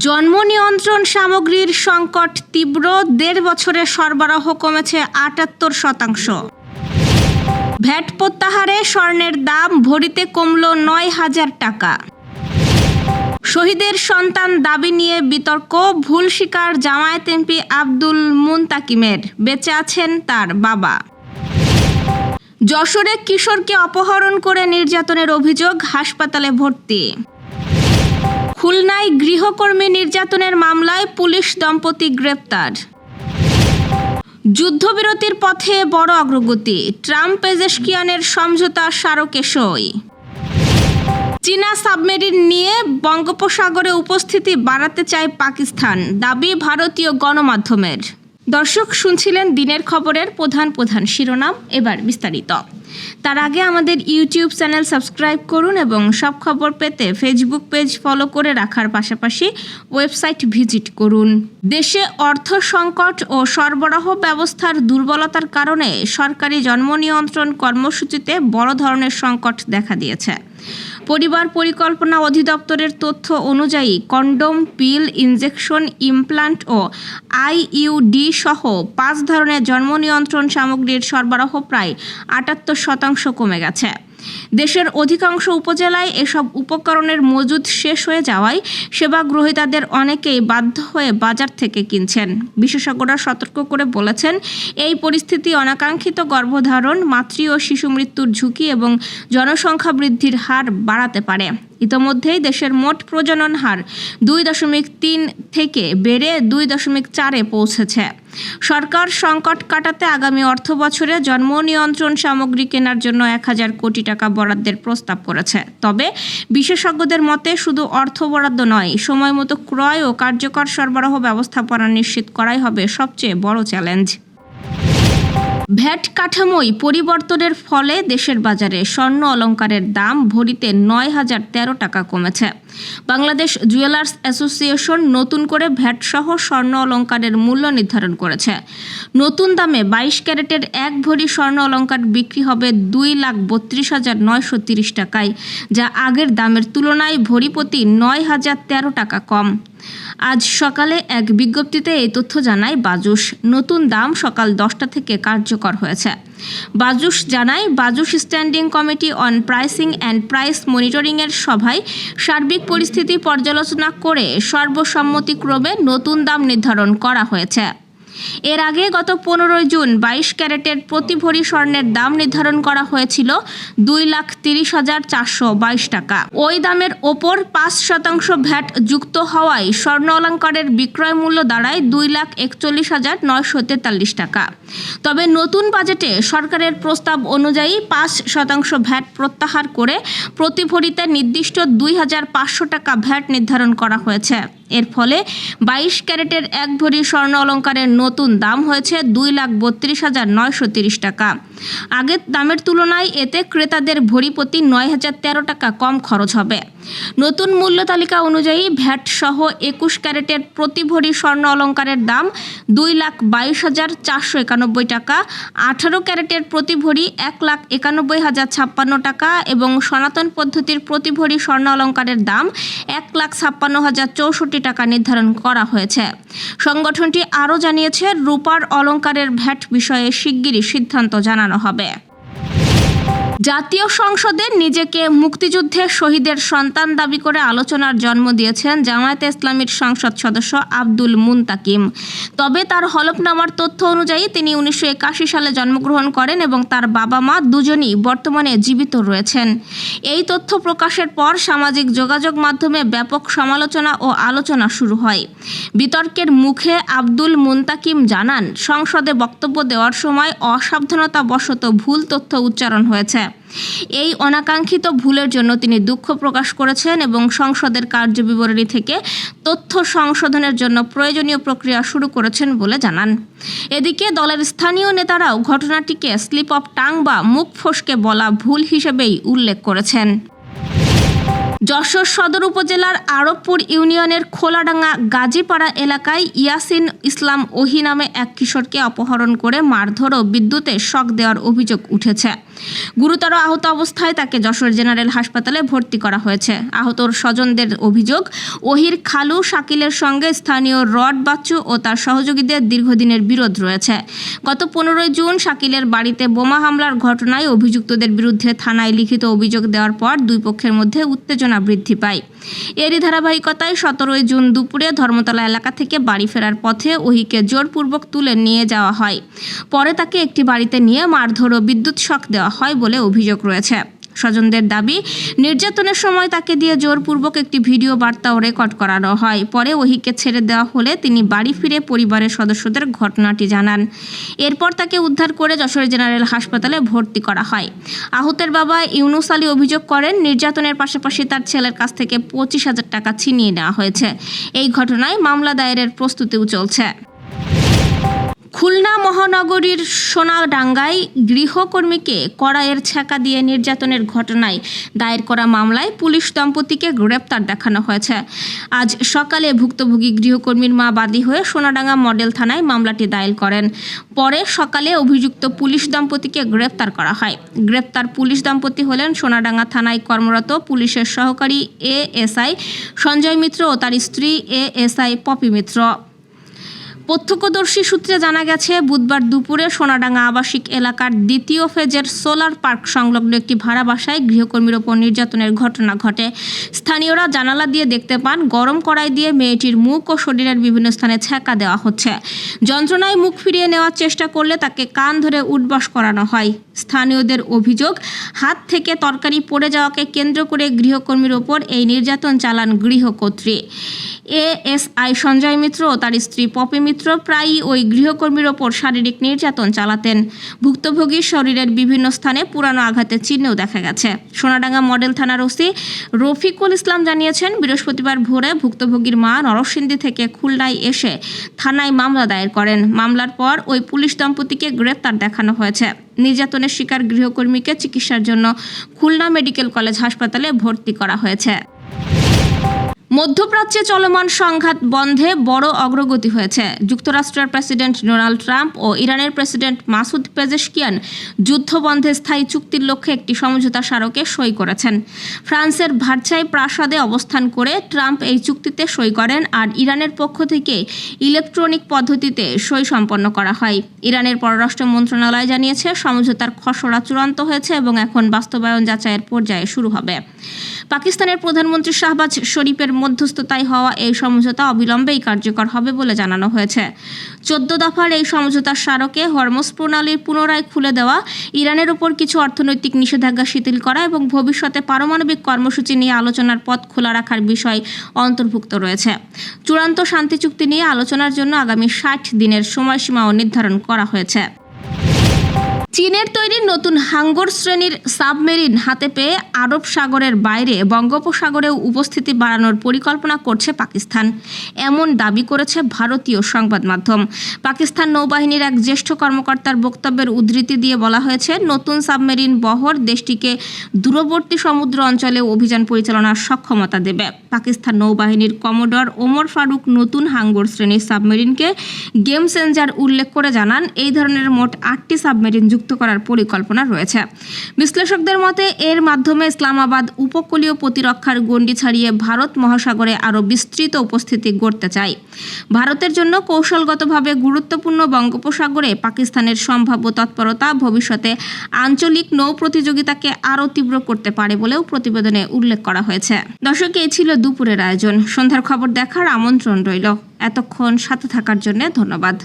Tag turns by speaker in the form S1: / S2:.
S1: জন্ম নিয়ন্ত্রণ সামগ্রীর সংকট তীব্র, ১.৫ বছরে সরবরাহ কমেছে ৭৮%। ভ্যাট প্রত্যাহারে স্বর্ণের দাম ভরিতে কমল ৯,০০০ টাকা। শহীদের সন্তান দাবি নিয়ে বিতর্ক, ভুল স্বীকার জামায়াত এমপি আব্দুল মুনতাকিমের, বেঁচে আছেন তার বাবা। যশোরে কিশোরকে অপহরণ করে নির্যাতনের অভিযোগ, হাসপাতালে ভর্তি। খুলনায় গৃহকর্মী নির্যাতনের মামলায় পুলিশ দম্পতি গ্রেপ্তার। যুদ্ধবিরতির পথে বড় অগ্রগতি, ট্রাম্প পেজেশকিয়ানের সমঝোতা স্মারকে সই। চীনা সাবমেরিন নিয়ে বঙ্গোপসাগরে উপস্থিতি বাড়াতে চায় পাকিস্তান, দাবি ভারতীয় গণমাধ্যমের। দর্শক, শুনছিলেন দিনের খবরের প্রধান শিরোনাম, এবার বিস্তারিত। তার আগে আমাদের ইউটিউব চ্যানেল সাবস্ক্রাইব করুন এবং সব খবর পেতে ফেসবুক পেজ ফলো করে রাখার পাশাপাশি ওয়েবসাইট ভিজিট করুন। দেশে অর্থ সংকট ও সরবরাহ ব্যবস্থার দুর্বলতার কারণে সরকারি জন্ম নিয়ন্ত্রণ কর্মসূচিতে বড় ধরনের সংকট দেখা দিয়েছে। পরিবার পরিকল্পনা অধিদপ্তরের তথ্য অনুযায়ী কন্ডোম, পিল, ইনজেকশন, ইমপ্লান্ট ও আইইউডি সহ 5 ধরনের জন্ম নিয়ন্ত্রণ সামগ্রীর সরবরাহ প্রায় ৭৮% কমে গেছে। দেশের অধিকাংশ উপজেলায় এসব উপকরণের মজুদ শেষ হয়ে যাওয়ায় সেবা গ্রহীতাদের অনেকেই বাধ্য হয়ে বাজার থেকে কিনছেন। বিশেষজ্ঞরা সতর্ক করে বলেছেন, এই পরিস্থিতি অনাকাঙ্ক্ষিত গর্ভধারণ, মাতৃ ও শিশু মৃত্যুর ঝুঁকি এবং জনসংখ্যা বৃদ্ধির হার বাড়াতে পারে। ইতোমধ্যেই দেশের মোট প্রজনন হার 2.3 থেকে বেড়ে 2.4-এ পৌঁছেছে। সরকার সংকট কাটাতে আগামী অর্থবছরে জন্ম নিয়ন্ত্রণ সামগ্রী কেনার জন্য ১,০০০ কোটি টাকা বরাদ্দের প্রস্তাব করেছে। তবে বিশেষজ্ঞদের মতে শুধু অর্থ বরাদ্দ নয়, সময়মতো ক্রয় ও কার্যকর সরবরাহ ব্যবস্থাপনা নিশ্চিত করাই হবে সবচেয়ে বড় চ্যালেঞ্জ। ভ্যাট কাঠামোয় পরিবর্তনের ফলে দেশের বাজারে স্বর্ণ অলংকারের দাম ভরিতে ৯,০১৩ টাকা কমেছে। বাংলাদেশ জুয়েলার্স অ্যাসোসিয়েশন নতুন করে ভ্যাট সহ স্বর্ণ অলংকারের মূল্য নির্ধারণ করেছে। নতুন দামে 22 ক্যারেটের 1 ভরি স্বর্ণ অলংকার বিক্রি হবে 2,32,930 টাকায়, যা আগের দামের তুলনায় ভরি প্রতি ৯,০১৩ টাকা কম। আজ সকালে এক বিজ্ঞপ্তিতে এই তথ্য জানায় বাজুস। নতুন দাম সকাল 10টা থেকে কার্যকর হয়েছে। বাজুস জানায়, BAJUS standing committee on pricing and price মনিটরিংয়ের সভায় সার্বিক পরিস্থিতি পর্যালোচনা করে সর্বসম্মতিক্রমে নতুন দাম নির্ধারণ করা হয়েছে। এর আগে গত 15 জুন 22 ক্যারেটের প্রতি ভরি স্বর্ণের দাম নির্ধারণ করা হয়েছিল 2,30,422 টাকা। ওই দামের ওপর 5% ভ্যাট যুক্ত হওয়ায় স্বর্ণ অলংকারের বিক্রয় মূল্য দাঁড়ায় 2,41,943 টাকা। তবে নতুন বাজেটে সরকারের প্রস্তাব অনুযায়ী 5% ভ্যাট প্রত্যাহার করে প্রতি ভরিতে নির্দিষ্ট 2,500 টাকা ভ্যাট নির্ধারণ করা হয়েছে। এর ফলে 22 ক্যারেটের 1 ভরি স্বর্ণ অলংকারের নতুন দাম হয়েছে 2,32,930 টাকা। আগের দামের তুলনায় এতে ক্রেতাদের ভরি প্রতি 9,013 টাকা কম খরচ হবে। নতুন মূল্য তালিকা অনুযায়ী ভ্যাট সহ 21 ক্যারেটের প্রতি ভরি স্বর্ণ অলংকারের দাম 2,22,491 টাকা, 18 ক্যারেটের প্রতি ভরি 1,91,056 টাকা এবং সনাতন পদ্ধতির প্রতি ভরি স্বর্ণ অলংকারের দাম 1,56,064 টাকা নির্ধারণ করা হয়েছে। সংগঠনটি আরও জানিয়েছে, রূপার অলংকারের ভ্যাট বিষয়ে শিগগিরই সিদ্ধান্ত জানানো হবে। জাতীয় সংসদে নিজেকে মুক্তিযুদ্ধে শহীদের সন্তান দাবি করে আলোচনার জন্ম দিয়েছেন জামায়াতে ইসলামীর সংসদ সদস্য আব্দুল মুনতাকিম। তবে তার হলফনামার তথ্য অনুযায়ী তিনি 1981 সালে জন্মগ্রহণ করেন এবং তার বাবা মা দুজনই বর্তমানে জীবিত রয়েছেন। এই তথ্য প্রকাশের পর সামাজিক যোগাযোগ মাধ্যমে ব্যাপক সমালোচনা ও আলোচনা শুরু হয়। বিতর্কের মুখে আব্দুল মুনতাকিম জানান, সংসদে বক্তব্য দেওয়ার সময় অসাবধানতাবশত ভুল তথ্য উচ্চারণ হয়েছে। এই অনাকাঙ্ক্ষিত ভুলের জন্য তিনি দুঃখ প্রকাশ করেছেন এবং সংসদের কার্যবিবরণী থেকে তথ্য সংশোধনের জন্য প্রয়োজনীয় প্রক্রিয়া শুরু করেছেন বলে জানান। এদিকে দলের স্থানীয় নেতারাও ঘটনাটিকে স্লিপ অফ টাং বা মুখ ফসকে বলা ভুল হিসেবেই উল্লেখ করেছেন। যশোর সদর উপজেলার আরবপুর ইউনিয়নের খোলাডাঙ্গা গাজীপাড়া এলাকায় ইয়াসিন ইসলাম ওহি নামে এক কিশোরকে অপহরণ করে মারধর ও বিদ্যুতে শক দেওয়ার অভিযোগ উঠেছে। গুরুতর আহত অবস্থায় তাকে যশোর জেনারেল হাসপাতালে ভর্তি করা হয়েছে। আহতর স্বজনদের অভিযোগ, ওহির খালু শাকিলের সঙ্গে স্থানীয় রড বাচ্চু ও তার সহযোগীদের দীর্ঘদিনের বিরোধ রয়েছে। গত 15 জুন শাকিলের বাড়িতে বোমা হামলার ঘটনায় অভিযুক্তদের বিরুদ্ধে থানায় লিখিত অভিযোগ দেওয়ার পর দুই পক্ষের মধ্যে উত্তেজনা বৃদ্ধি পায়। এরই ধারাবাহিকতায় 17 জুন দুপুরে ধর্মতলা এলাকা থেকে বাড়ি ফেরার পথে ওহিকে জোরপূর্বক তুলে নিয়ে যাওয়া হয়। পরে তাকে একটি বাড়িতে নিয়ে মারধর ও বিদ্যুৎ শক দেওয়া হয় বলে অভিযোগ রয়েছে। স্বজনদের দাবি, নির্যাতনের সময় তাকে দিয়ে জোরপূর্বক একটি ভিডিও বার্তাও রেকর্ড করানো হয়। পরে ওহিকে ছেড়ে দেওয়া হলে তিনি বাড়ি ফিরে পরিবারের সদস্যদের ঘটনাটি জানান। এরপর তাকে উদ্ধার করে যশোর জেনারেল হাসপাতালে ভর্তি করা হয়। আহতের বাবা ইউনুস আলী অভিযোগ করেন, নির্যাতনের পাশাপাশি তার ছেলের কাছ থেকে 25,000 টাকা ছিনিয়ে নেওয়া হয়েছে। এই ঘটনায় মামলা দায়েরের প্রস্তুতিও চলছে। খুলনা মহানগরীর সোনাডাঙ্গায় গৃহকর্মীকে কড়াইয়ের ছ্যাঁকা দিয়ে নির্যাতনের ঘটনায় দায়ের করা মামলায় পুলিশ দম্পতিকে গ্রেপ্তার দেখানো হয়েছে। আজ সকালে ভুক্তভোগী গৃহকর্মীর মা বাদী হয়ে সোনাডাঙ্গা মডেল থানায় মামলাটি দায়ের করেন। পরে সকালে অভিযুক্ত পুলিশ দম্পতিকে গ্রেপ্তার করা হয়। গ্রেপ্তার পুলিশ দম্পতি হলেন সোনাডাঙ্গা থানায় কর্মরত পুলিশের সহকারী এএসআই সঞ্জয় মিত্র ও তার স্ত্রী এএসআই পপি মিত্র। প্রত্যক্ষদর্শী সূত্রে জানা গেছে, বুধবার দুপুরে সোনাডাঙ্গা আবাসিক এলাকার দ্বিতীয় ফেজের সোলার পার্ক সংলগ্ন একটি ভাড়া বাসায় গৃহকর্মীর ওপর নির্যাতনের ঘটনা ঘটে। স্থানীয়রা জানালা দিয়ে দেখতে পান গরম কড়াই দিয়ে মেয়েটির মুখ ও শরীরের বিভিন্ন স্থানে ছ্যাঁকা দেওয়া হচ্ছে। যন্ত্রণায় মুখ ফিরিয়ে নেওয়ার চেষ্টা করলে তাকে কান ধরে উঠবস করানো হয়। স্থানীয়দের অভিযোগ, হাত থেকে তরকারি পড়ে যাওয়াকে কেন্দ্র করে গৃহকর্মীর ওপর এই নির্যাতন চালান গৃহকর্ত্রী। এএসআই সঞ্জয় মিত্র ও তার স্ত্রী পপি মিত্র প্রায়ই ওই গৃহকর্মীর ওপর শারীরিক নির্যাতন চালাতেন। ভুক্তভোগীর শরীরের বিভিন্ন স্থানে পুরানো আঘাতের চিহ্নও দেখা গেছে। সোনাডাঙ্গা মডেল থানার ওসি রফিকুল ইসলাম জানিয়েছেন, বৃহস্পতিবার ভোরে ভুক্তভোগীর মা নরসিংদী থেকে খুলনায় এসে থানায় মামলা দায়ের করেন। মামলার পর ওই পুলিশ দম্পতিকে গ্রেপ্তার দেখানো হয়েছে। নির্যাতনের শিকার গৃহকর্মীকে চিকিৎসার জন্য খুলনা মেডিকেল কলেজ হাসপাতালে ভর্তি করা হয়েছে। মধ্যপ্রাচ্যে চলমান সংঘাত বন্ধে বড় অগ্রগতি হয়েছে। যুক্তরাষ্ট্রের প্রেসিডেন্ট ডোনাল্ড ট্রাম্প ও ইরানের প্রেসিডেন্ট মাসুদ পেজেশকিয়ান যুদ্ধবন্ধে স্থায়ী চুক্তির লক্ষ্যে একটি সমঝোতা স্মারকে সই করেছেন। ফ্রান্সের ভার্সাই প্রাসাদে অবস্থান করে ট্রাম্প এই চুক্তিতে সই করেন, আর ইরানের পক্ষ থেকে ইলেকট্রনিক পদ্ধতিতে সই সম্পন্ন করা হয়। ইরানের পররাষ্ট্র মন্ত্রণালয় জানিয়েছে, সমঝোতার খসড়া চূড়ান্ত হয়েছে এবং এখন বাস্তবায়ন যাচাইয়ের পর্যায়ে শুরু হবে। পাকিস্তানের প্রধানমন্ত্রী শাহবাজ শরীফের মধ্যস্থতায় হওয়া এই সমঝোতা অবিলম্বেই কার্যকর হবে বলে জানানো হয়েছে। 14 দফার এই সমঝোতার স্মারকে হরমুজ প্রণালীর পুনরায় খুলে দেওয়া, ইরানের উপর কিছু অর্থনৈতিক নিষেধাজ্ঞা শিথিল করা এবং ভবিষ্যতে পারমাণবিক কর্মসূচি নিয়ে আলোচনার পথ খোলা রাখার বিষয় অন্তর্ভুক্ত রয়েছে। চূড়ান্ত শান্তি চুক্তি নিয়ে আলোচনার জন্য আগামী 60 দিনের সময়সীমাও নির্ধারণ করা হয়েছে। চীনের তৈরি নতুন হাঙ্গর শ্রেণীর সাবমেরিন হাতে পেয়ে আরব সাগরের বাইরে বঙ্গোপসাগরেও উপস্থিতি বাড়ানোর পরিকল্পনা করছে পাকিস্তান, এমন দাবি করেছে ভারতীয় সংবাদ মাধ্যম। পাকিস্তান নৌবাহিনীর এক জ্যেষ্ঠ কর্মকর্তার বক্তব্যের উদ্ধৃতি দিয়ে বলা হয়েছে, নতুন সাবমেরিন বহর দেশটিকে দূরবর্তী সমুদ্র অঞ্চলে অভিযান পরিচালনার সক্ষমতা দেবে। পাকিস্তান নৌবাহিনীর কমোডর ওমর ফারুক নতুন হাঙ্গর শ্রেণীর সাবমেরিনকে গেম চেঞ্জার উল্লেখ করে জানান, এই ধরনের মোট 8টি সাবমেরিন যুক্ত করার পরিকল্পনা রয়েছে। বিশ্লেষকদের মতে এর মাধ্যমে ইসলামাবাদ উপকূলীয় প্রতিরক্ষার গণ্ডি ছাড়িয়ে ভারত মহাসাগরে আরও বিস্তৃত উপস্থিতি গড়তে চায়। ভারতের জন্য কৌশলগতভাবে গুরুত্বপূর্ণ বঙ্গোপসাগরে পাকিস্তানের সম্ভাব্য তৎপরতা ভবিষ্যতে আঞ্চলিক নৌ প্রতিযোগিতাকে আরও তীব্র করতে পারে বলেও প্রতিবেদনে উল্লেখ করা হয়েছে। দর্শক, এই ছিল দুপুরের আয়োজন। সন্ধ্যার খবর দেখার আমন্ত্রণ রইল। এতক্ষণ সাথে থাকার জন্য ধন্যবাদ।